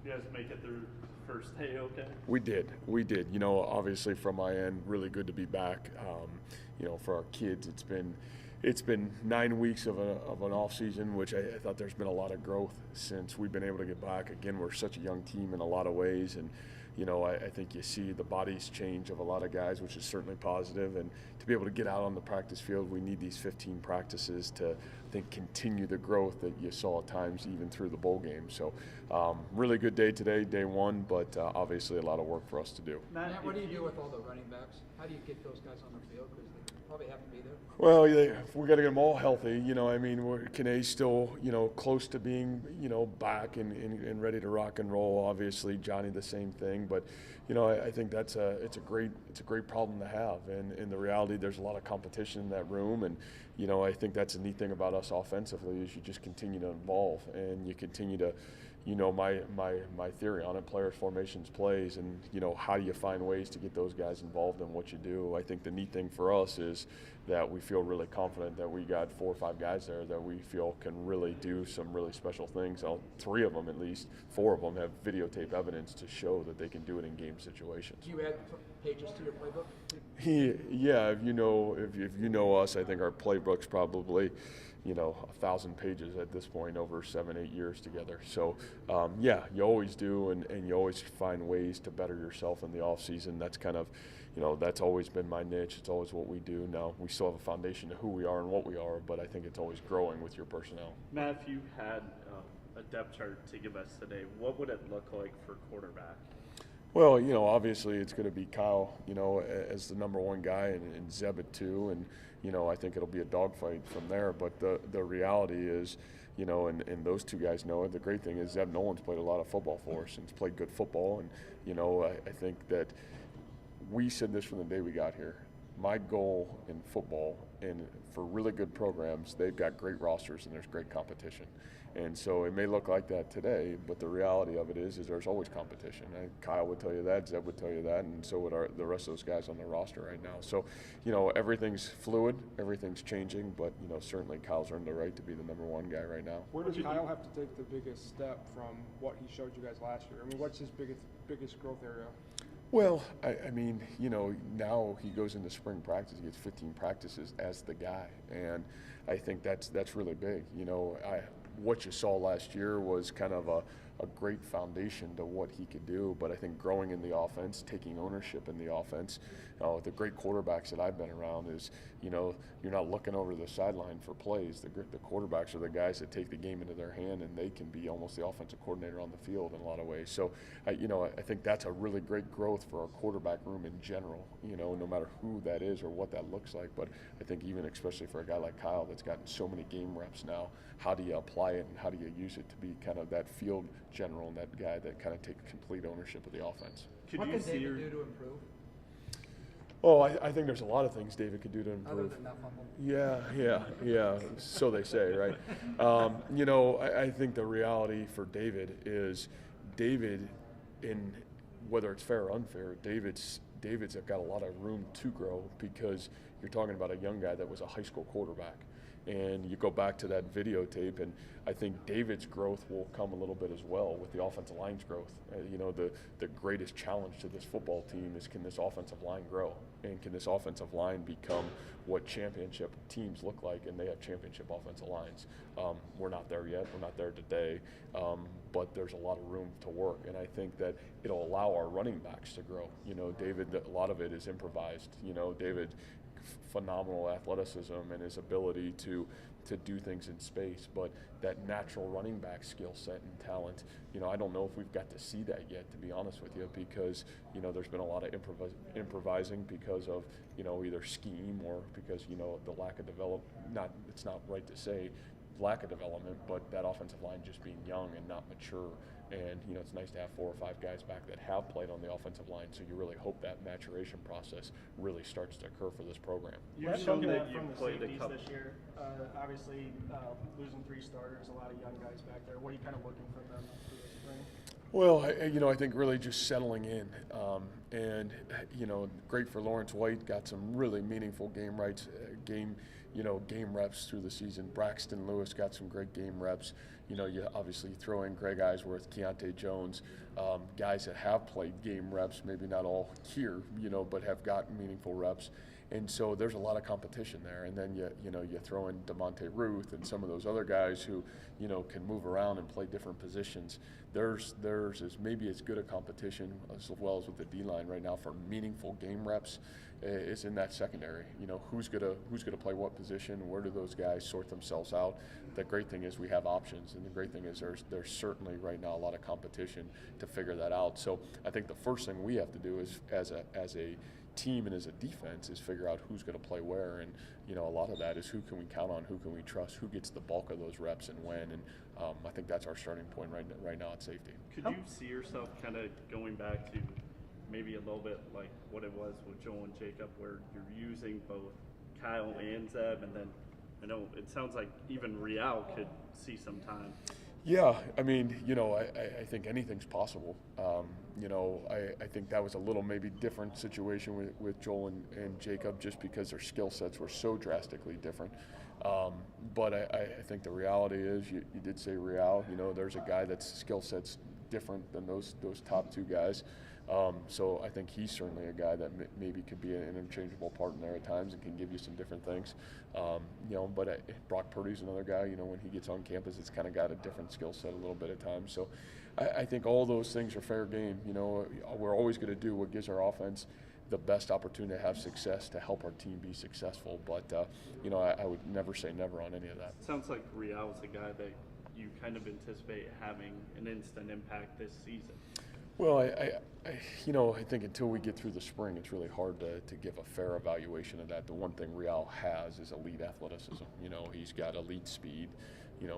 You guys make it through the first day okay? We did. You know, obviously from my end, really good to be back. You know, for our kids, it's been 9 weeks of an off season, which I thought there's been a lot of growth since we've been able to get back. Again, we're such a young team in a lot of ways, and you know, I think you see the bodies change of a lot of guys, which is certainly positive. And to be able to get out on the practice field, we need these 15 practices to, I think, continue the growth that you saw at times even through the bowl game. So really good day today, day one, but obviously a lot of work for us to do. Matt, what do you do with all the running backs? How do you get those guys on the field? Because they probably have to be there. Well, we got to get them all healthy. You know, I mean, Kanae's still, you know, close to being, you know, back and ready to rock and roll. Obviously, Johnny the same thing. But, you know, I think it's a great problem to have. And in the reality, there's a lot of competition in that room. And, you know, I think that's the neat thing about us offensively is you just continue to evolve and you continue to, you know, my theory on it, players, formations, plays, and, you know, how do you find ways to get those guys involved in what you do. I think the neat thing for us is that we feel really confident that we got 4 or 5 guys there that we feel can really do some really special things. 3 of them, at least 4 of them, have videotape evidence to show that they can do it in game situations. Do you add pages to your playbook? Yeah, if you know us, I think our playbook's probably, you know, 1,000 pages at this point over 7-8 years together. So yeah, you always do, and you always find ways to better yourself in the off season. That's kind of, you know, that's always been my niche. It's always what we do. Now we still have a foundation to who we are and what we are, but I think it's always growing with your personnel. Matt, if you had a depth chart to give us today, what would it look like for quarterback? Well, you know, obviously it's going to be Kyle, you know, as the number 1 guy, and Zeb at 2, and you know, I think it'll be a dogfight from there. But the reality is, you know, and those 2 guys know it. The great thing is Zeb Nolan's played a lot of football for us and he's played good football. And you know, I think that we said this from the day we got here. My goal in football, and for really good programs, they've got great rosters and there's great competition. And so it may look like that today, but the reality of it is there's always competition. And Kyle would tell you that, Zeb would tell you that, and so would the rest of those guys on the roster right now. So, you know, everything's fluid, everything's changing, but, you know, certainly Kyle's earned the right to be the number 1 guy right now. Where does Kyle have to take the biggest step from what he showed you guys last year? I mean, what's his biggest growth area? Well, I mean, you know, now he goes into spring practice, he gets 15 practices as the guy, and I think that's really big. You know, what you saw last year was kind of a great foundation to what he could do, but I think growing in the offense, taking ownership in the offense, the great quarterbacks that I've been around is, you know, you're not looking over the sideline for plays. The quarterbacks are the guys that take the game into their hand, and they can be almost the offensive coordinator on the field in a lot of ways. So, you know, I think that's a really great growth for our quarterback room in general, you know, no matter who that is or what that looks like. But I think even especially for a guy like Kyle that's gotten so many game reps now, how do you apply it and how do you use it to be kind of that field general and that guy that kind of takes complete ownership of the offense? What can David do to improve? Oh, I think there's a lot of things David could do to improve. Other than not fumble. Yeah. So they say, right? You know, I think the reality for David is David, in whether it's fair or unfair, David's got a lot of room to grow because you're talking about a young guy that was a high school quarterback. And you go back to that videotape, and I think David's growth will come a little bit as well with the offensive line's growth. You know, the greatest challenge to this football team is, can this offensive line grow? And can this offensive line become what championship teams look like, and they have championship offensive lines? We're not there yet. We're not there today. But there's a lot of room to work, and I think that it'll allow our running backs to grow. You know, David, a lot of it is improvised. You know, David, phenomenal athleticism and his ability to do things in space, but that natural running back skill set and talent, you know, I don't know if we've got to see that yet, to be honest with you, because, you know, there's been a lot of improvising because of, you know, either scheme or because, you know, the lack of it's not right to say lack of development, but that offensive line just being young and not mature. And, you know, it's nice to have 4 or 5 guys back that have played on the offensive line, so you really hope that maturation process really starts to occur for this program. You've shown that you from the played a safeties couple this year. Obviously, losing 3 starters, a lot of young guys back there. What are you kind of looking from them for this spring? Well, you know, I think really just settling in, and you know, great for Lawrence White. Got some really meaningful game reps through the season. Braxton Lewis got some great game reps. you obviously throw in Greg Eisworth, Keontae Jones, guys that have played game reps, maybe not all here, but have gotten meaningful reps. And so there's a lot of competition there. And then you throw in DeMonte Ruth and some of those other guys who, can move around and play different positions. There's maybe as good a competition as well as with the D-line right now for meaningful game reps is in that secondary. Who's gonna play what position? Where do those guys sort themselves out? The great thing is we have options, and the great thing is there's certainly right now a lot of competition to figure that out. So I think the first thing we have to do is as a team and as a defense is figure out who's going to play where, and a lot of that is who can we count on, who can we trust, who gets the bulk of those reps and when, and I think that's our starting point right now at safety. Could you see yourself kind of going back to maybe a little bit like what it was with Joel and Jacob, where you're using both Kyle and Zeb, and then I know it sounds like even Real could see some time? Yeah, I mean, I think anything's possible. I think that was a little maybe different situation with Joel and Jacob just because their skill sets were so drastically different. But I think the reality is you did say Real, there's a guy that's skill set's different than those top two guys. So I think he's certainly a guy that maybe could be an interchangeable partner at times and can give you some different things. But Brock Purdy's another guy, when he gets on campus, it's kind of got a different skill set a little bit at times. So I think all those things are fair game. We're always going to do what gives our offense the best opportunity to have success, to help our team be successful. But, I would never say never on any of that. Sounds like Real's a guy that you kind of anticipate having an instant impact this season. Well, I think until we get through the spring, it's really hard to give a fair evaluation of that. The one thing Real has is elite athleticism. He's got elite speed.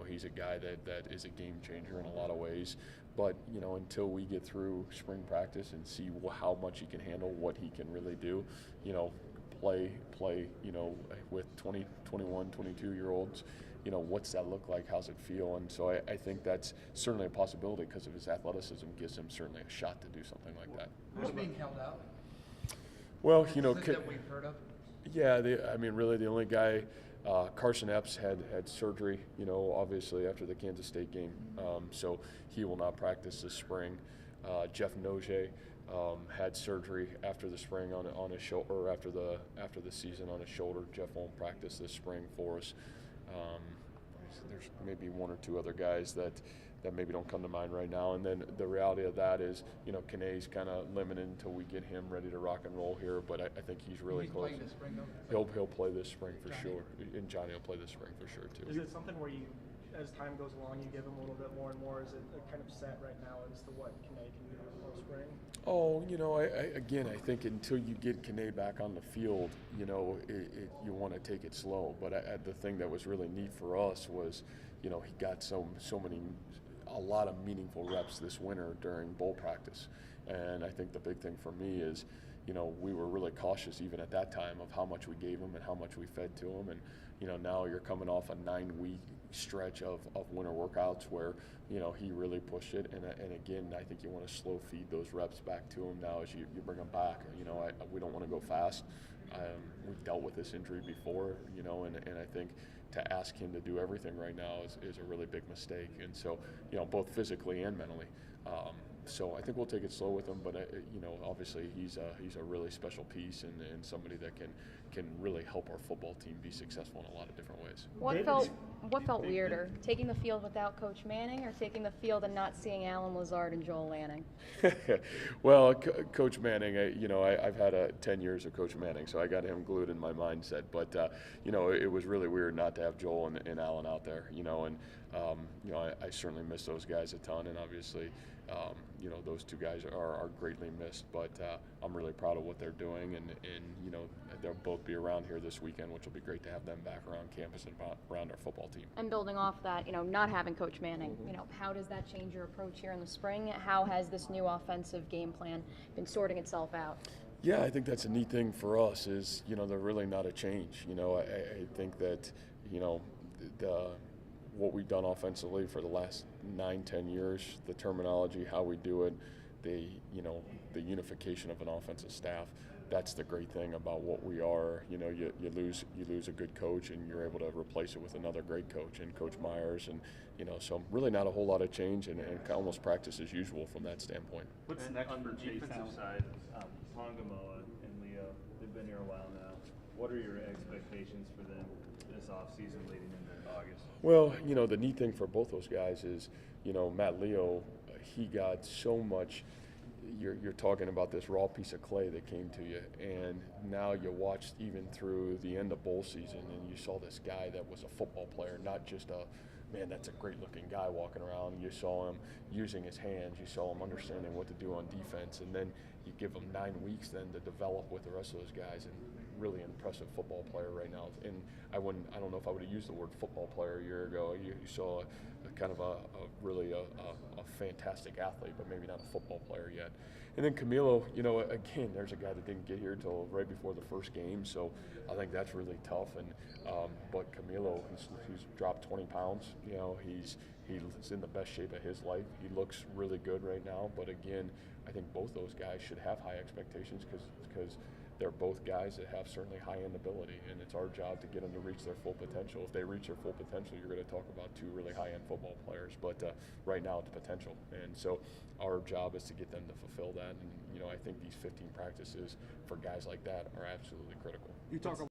He's a guy that is a game changer in a lot of ways. But, until we get through spring practice and see how much he can handle, what he can really do, play, with 20, 21, 22-year-olds, what's that look like? How's it feel? And so I think that's certainly a possibility because of his athleticism gives him certainly a shot to do something like that. Who's being held out? Well, that we've heard of? Yeah, really the only guy, Carson Epps had surgery, obviously after the Kansas State game. So he will not practice this spring. Jeff Noge had surgery after the spring on his shoulder, or after the season on his shoulder. Jeff won't practice this spring for us. There's maybe one or two other guys that maybe don't come to mind right now. And then the reality of that is, Kanae's kind of limited until we get him ready to rock and roll here. But I think he's really close. Playing this spring, though? He'll play this spring for Johnny? Sure, and Johnny will play this spring for sure too. Is it something where you, as time goes along, you give him a little bit more and more? Is it kind of set right now as to what Kanae can do all spring? Oh, I think until you get Kanae back on the field, you want to take it slow. But the thing that was really neat for us was, he got a lot of meaningful reps this winter during bowl practice. And I think the big thing for me is, we were really cautious even at that time of how much we gave him and how much we fed to him. And, now you're coming off a 9-week stretch of winter workouts where, he really pushed it. And again, I think you want to slow feed those reps back to him now as you bring them back. We don't want to go fast. We've dealt with this injury before, and I think to ask him to do everything right now is a really big mistake. And so, both physically and mentally. So I think we'll take it slow with him, but obviously he's a really special piece and somebody that can really help our football team be successful in a lot of different ways. What felt weirder, taking the field without Coach Manning, or taking the field and not seeing Alan Lazard and Joel Lanning? Well, Coach Manning, I've had 10 years of Coach Manning, so I got him glued in my mindset. But it was really weird not to have Joel and Alan out there. I certainly miss those guys a ton, and obviously. Those two guys are greatly missed, but I'm really proud of what they're doing, and they'll both be around here this weekend, which will be great to have them back around campus and around our football team. And building off that, not having Coach Manning, how does that change your approach here in the spring? How has this new offensive game plan been sorting itself out? Yeah, I think that's a neat thing for us is, they're really not a change. I think that, what we've done offensively for the last 9-10 years, the terminology, how we do it, the unification of an offensive staff, that's the great thing about what we are. You know, you lose a good coach, and you're able to replace it with another great coach, and Coach Myers, and you know, so really not a whole lot of change, and almost practice as usual from that standpoint. What's And next on for the Chase defensive Allen? side, Tongamoa and Leo, they've been here a while now. What are your expectations for them this offseason leading into August? Well, you know, the neat thing for both those guys is, you know, Matt Leo, he got so much. You're talking about this raw piece of clay that came to you, and now you watched even through the end of bowl season, and you saw this guy that was a football player, not just a man. That's a great-looking guy walking around. You saw him using his hands. You saw him understanding what to do on defense, and then you give him 9 weeks then to develop with the rest of those guys, and really impressive football player right now. And I don't know if I would have used the word football player a year ago. You saw a kind of a really a fantastic athlete, but maybe not a football player yet. And then Camilo, you know, again, there's a guy that didn't get here till right before the first game, so I think that's really tough. And but Camilo, he's dropped 20 pounds. You know, he's in the best shape of his life. He looks really good right now. But again, I think both those guys should have high expectations because they're both guys that have certainly high-end ability, and it's our job to get them to reach their full potential. If they reach their full potential, you're going to talk about two really high-end football players. But right now, it's potential, and so our job is to get them to fulfill that. And you know, I think these 15 practices for guys like that are absolutely critical. You talk